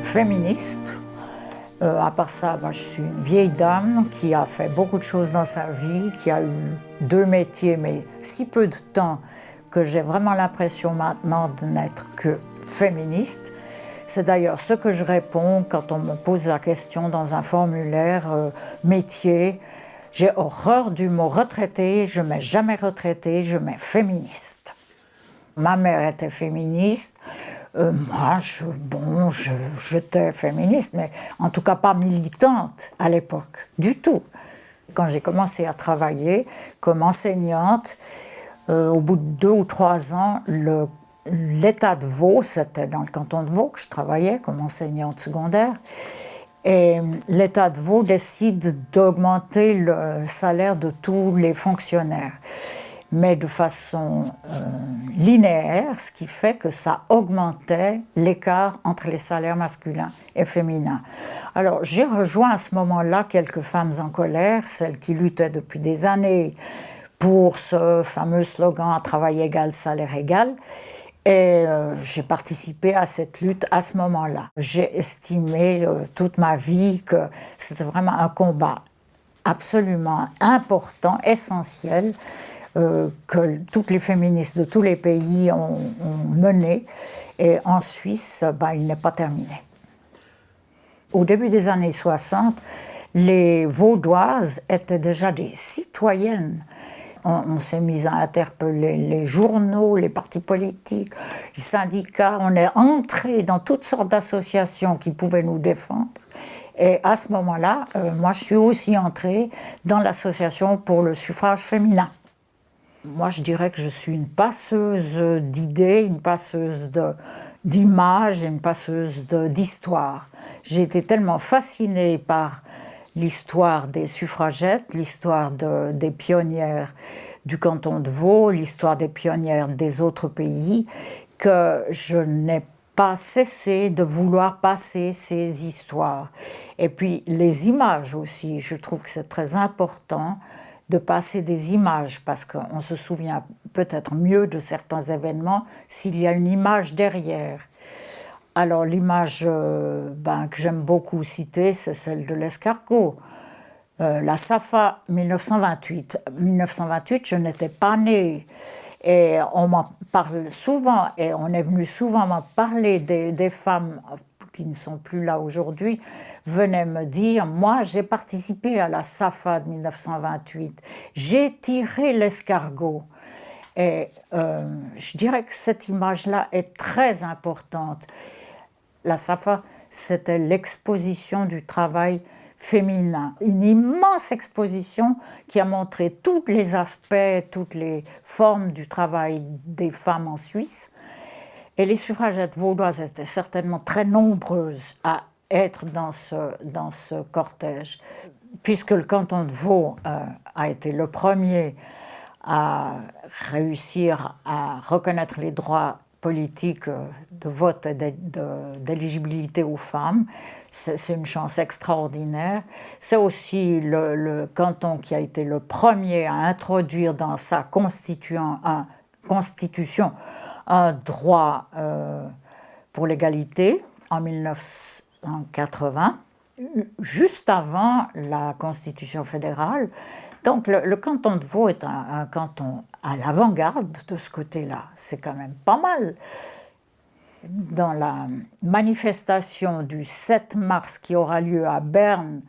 féministe. À part ça, je suis une vieille dame qui a fait beaucoup de choses dans sa vie, qui a eu 2 métiers, mais si peu de temps que j'ai vraiment l'impression maintenant de n'être que féministe. C'est d'ailleurs ce que je réponds quand on me pose la question dans un formulaire métier. J'ai horreur du mot retraité, je ne mets jamais retraité, je mets féministe. Ma mère était féministe. Moi, j'étais féministe, mais en tout cas pas militante à l'époque, du tout. Quand j'ai commencé à travailler comme enseignante, au bout de 2 ou 3 ans, l'État de Vaud, c'était dans le canton de Vaud que je travaillais comme enseignante secondaire, et l'État de Vaud décide d'augmenter le salaire de tous les fonctionnaires, mais de façon linéaire, ce qui fait que ça augmentait l'écart entre les salaires masculins et féminins. Alors j'ai rejoint à ce moment-là quelques femmes en colère, celles qui luttaient depuis des années pour ce fameux slogan « à travail égal, salaire égal ». Et j'ai participé à cette lutte à ce moment-là. J'ai estimé toute ma vie que c'était vraiment un combat absolument important, essentiel, que toutes les féministes de tous les pays ont mené. Et en Suisse, il n'est pas terminé. Au début des années 60, les Vaudoises étaient déjà des citoyennes. On s'est mis à interpeller les journaux, les partis politiques, les syndicats. On est entré dans toutes sortes d'associations qui pouvaient nous défendre. Et à ce moment-là, moi, je suis aussi entrée dans l'association pour le suffrage féminin. Moi, je dirais que je suis une passeuse d'idées, une passeuse d'images, une passeuse d'histoire. J'ai été tellement fascinée par l'histoire des suffragettes, l'histoire des pionnières du canton de Vaud, l'histoire des pionnières des autres pays, que je n'ai pas cessé de vouloir passer ces histoires. Et puis les images aussi, je trouve que c'est très important de passer des images, parce qu'on se souvient peut-être mieux de certains événements s'il y a une image derrière. Alors l'image que j'aime beaucoup citer, c'est celle de l'escargot. La SAFA 1928. 1928, je n'étais pas née. Et on m'en parle souvent, et on est venu souvent m'en parler des femmes qui ne sont plus là aujourd'hui, venaient me dire, moi j'ai participé à la SAFA de 1928, j'ai tiré l'escargot. Et je dirais que cette image-là est très importante. La SAFA, c'était l'exposition du travail féminin, une immense exposition qui a montré tous les aspects, toutes les formes du travail des femmes en Suisse. Et les suffragettes vaudoises étaient certainement très nombreuses à être dans ce cortège, puisque le canton de Vaud a été le premier à réussir à reconnaître les droits politique de vote et d'éligibilité aux femmes. C'est une chance extraordinaire. C'est aussi le canton qui a été le premier à introduire dans sa constitution un droit pour l'égalité en 1980, juste avant la Constitution fédérale. Donc le canton de Vaud est un canton à l'avant-garde de ce côté-là. C'est quand même pas mal. Dans la manifestation du 7 mars qui aura lieu à Berne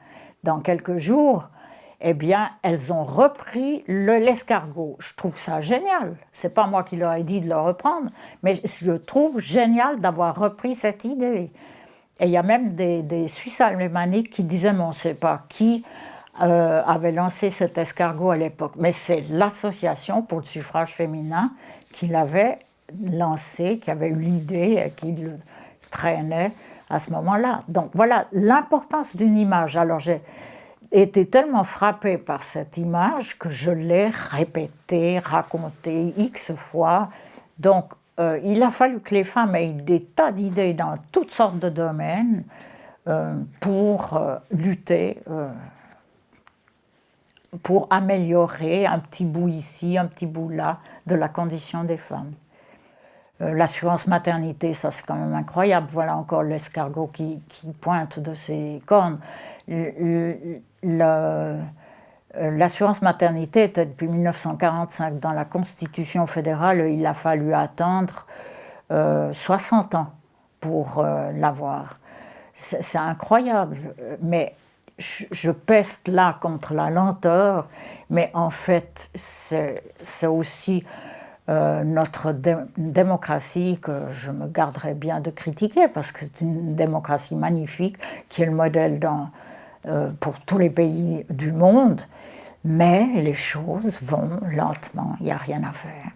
dans quelques jours, eh bien, elles ont repris l'escargot. Je trouve ça génial. C'est pas moi qui leur ai dit de le reprendre, mais je trouve génial d'avoir repris cette idée. Et il y a même des Suisses alémaniques qui disaient, mais on ne sait pas qui avait lancé cet escargot à l'époque. Mais c'est l'association pour le suffrage féminin qui l'avait lancé, qui avait eu l'idée et qui le traînait à ce moment-là. Donc voilà l'importance d'une image. Alors j'ai été tellement frappée par cette image que je l'ai répétée, racontée X fois. Donc il a fallu que les femmes aient des tas d'idées dans toutes sortes de domaines pour lutter, pour améliorer un petit bout ici, un petit bout là de la condition des femmes. L'assurance maternité, ça c'est quand même incroyable. Voilà encore l'escargot qui pointe de ses cornes. L'assurance maternité était depuis 1945 dans la Constitution fédérale. Il a fallu attendre 60 ans pour l'avoir. C'est incroyable, mais je peste là contre la lenteur, mais en fait c'est aussi notre démocratie que je me garderai bien de critiquer, parce que c'est une démocratie magnifique qui est le modèle pour tous les pays du monde, mais les choses vont lentement, il n'y a rien à faire.